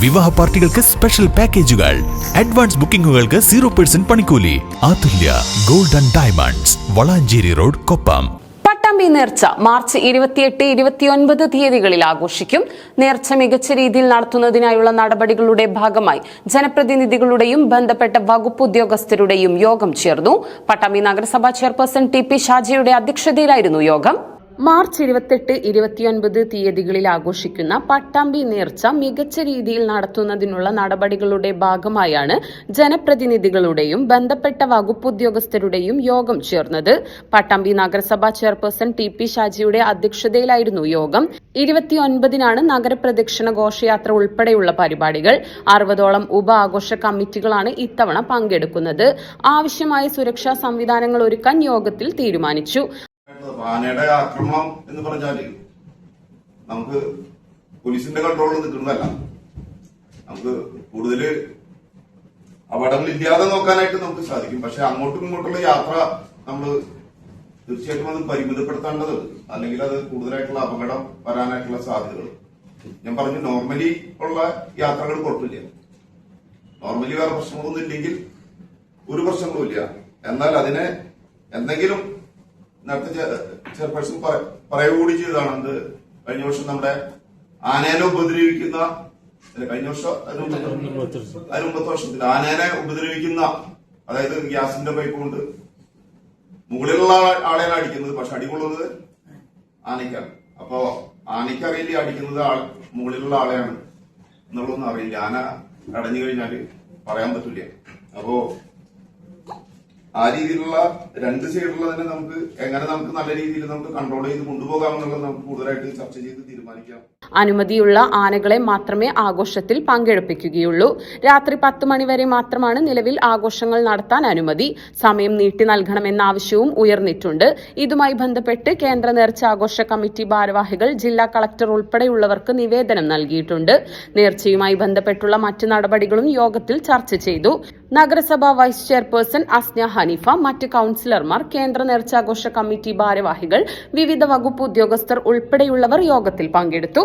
വിവാഹ പാർട്ടികൾക്ക് സ്പെഷ്യൽ പാക്കേജുകൾ, അഡ്വാൻസ് ബുക്കിംഗുകൾക്ക് 0% പണിക്കൂലി. Athulya gold and diamonds, Valanchery road, Koppam. Pattambi നേർച്ച മാർച്ച് 28, 29 തീയതികളിൽ ആഘോഷിക്കും. നേർച്ച മികച്ച രീതിയിൽ നടത്തുന്നതിനായുള്ള നടപടികളുടെ ഭാഗമായി ജനപ്രതിനിധികളുടെയും ബന്ധപ്പെട്ട വകുപ്പ് ഉദ്യോഗസ്ഥരുടെയും യോഗം ചേർന്നു. പട്ടാമ്പി നഗരസഭാ ചെയർപേഴ്സൺ ടി.പി. ഷാജിയുടെ അധ്യക്ഷതയിലായിരുന്നു യോഗം. മാർച്ച് 28, 29 തീയതികളിൽ ആഘോഷിക്കുന്ന പട്ടാമ്പി നേർച്ച മികച്ച രീതിയിൽ നടത്തുന്നതിനുള്ള നടപടികളുടെ ഭാഗമായാണ് ജനപ്രതിനിധികളുടെയും ബന്ധപ്പെട്ട വകുപ്പ് ഉദ്യോഗസ്ഥരുടെയും യോഗം ചേർന്നത്. പട്ടാമ്പി നഗരസഭാ ചെയർപേഴ്സൺ ടി.പി. ഷാജിയുടെ അധ്യക്ഷതയിലായിരുന്നു യോഗം. 29-നാണ് നഗരപ്രദക്ഷിണ ഘോഷയാത്ര ഉൾപ്പെടെയുള്ള പരിപാടികൾ. 60ഓളം ഉപ ആഘോഷ കമ്മിറ്റികളാണ് ഇത്തവണ പങ്കെടുക്കുന്നത്. ആവശ്യമായ സുരക്ഷാ സംവിധാനങ്ങൾ ഒരുക്കാൻ യോഗത്തിൽ തീരുമാനിച്ചു. ആനയുടെ ആക്രമണം എന്ന് പറഞ്ഞാല് നമുക്ക് പോലീസിന്റെ കൺട്രോളിൽ നിൽക്കുന്നതല്ല. നമുക്ക് കൂടുതൽ അപകടങ്ങൾ ഇല്ലാതെ നോക്കാനായിട്ട് നമുക്ക് സാധിക്കും. പക്ഷെ അങ്ങോട്ടും ഇങ്ങോട്ടുള്ള യാത്ര നമ്മൾ തീർച്ചയായിട്ടും അത് പരിമിതപ്പെടുത്തേണ്ടത്, അല്ലെങ്കിൽ അത് കൂടുതലായിട്ടുള്ള അപകടം വരാനായിട്ടുള്ള സാധ്യതകൾ. ഞാൻ പറഞ്ഞു, നോർമലി ഉള്ള യാത്രകൾ കുഴപ്പമില്ല. നോർമലി വേറെ പ്രശ്നങ്ങളൊന്നും ഇല്ലെങ്കിൽ ഒരു പ്രശ്നങ്ങളും ഇല്ല. എന്നാൽ അതിനെ എന്തെങ്കിലും നേരത്തെ ചെയർപേഴ്സൺ പറയുകൂടി ചെയ്തതാണ്. എന്ത്, കഴിഞ്ഞ വർഷം നമ്മുടെ ആനേനെ ഉപദ്രവിക്കുന്ന, കഴിഞ്ഞ വർഷം അതിന് മുമ്പത്തെ വർഷത്തിൽ ആനേനെ ഉപദ്രവിക്കുന്ന, അതായത് ഗ്യാസിന്റെ പൈപ്പ് കൊണ്ട് മുകളിലുള്ള ആളെയാണ് അടിക്കുന്നത്, പക്ഷെ അടികൊള്ളുന്നത് ആനയ്ക്കാണ്. അപ്പോ ആനയ്ക്കറിയില്ല അടിക്കുന്നത് മുകളിലുള്ള ആളെയാണ് എന്നുള്ളതൊന്നും അറിയില്ല. ആന അടഞ്ഞു കഴിഞ്ഞാല് പറയാൻ പറ്റില്ല. അപ്പോ ആ രീതിയിലുള്ള രണ്ട് സൈഡിലുള്ളതിനെ നമുക്ക് എങ്ങനെ നമുക്ക് നല്ല രീതിയിൽ നമുക്ക് കൺട്രോൾ ചെയ്ത് കൊണ്ടുപോകാമെന്നുള്ളത് നമുക്ക് കൂടുതലായിട്ട് ചർച്ച ചെയ്ത് തീരുമാനിക്കാം. അനുമതിയുള്ള ആനകളെ മാത്രമേ ആഘോഷത്തിൽ പങ്കെടുപ്പിക്കുകയുള്ളൂ. രാത്രി 10 മണി വരെ മാത്രമാണ് നിലവിൽ ആഘോഷങ്ങൾ നടത്താൻ അനുമതി. സമയം നീട്ടി നൽകണമെന്ന ആവശ്യവും ഉയർന്നിട്ടുണ്ട്. ഇതുമായി ബന്ധപ്പെട്ട് കേന്ദ്ര നേർച്ച ആഘോഷ കമ്മിറ്റി ഭാരവാഹികൾ ജില്ലാ കളക്ടർ ഉൾപ്പെടെയുള്ളവർക്ക് നിവേദനം നൽകിയിട്ടുണ്ട്. നേർച്ചയുമായി ബന്ധപ്പെട്ടുള്ള മറ്റു നടപടികളും യോഗത്തിൽ ചർച്ച ചെയ്തു. നഗരസഭാ വൈസ് ചെയർപേഴ്സൺ അസ്ന ഹനീഫ, മറ്റ് കൌൺസിലർമാർ, കേന്ദ്ര നേർച്ചാഘോഷ കമ്മിറ്റി ഭാരവാഹികൾ, വിവിധ വകുപ്പ് ഉദ്യോഗസ്ഥർ ഉൾപ്പെടെയുള്ളവർ യോഗത്തിൽ പങ്കെടുത്തു.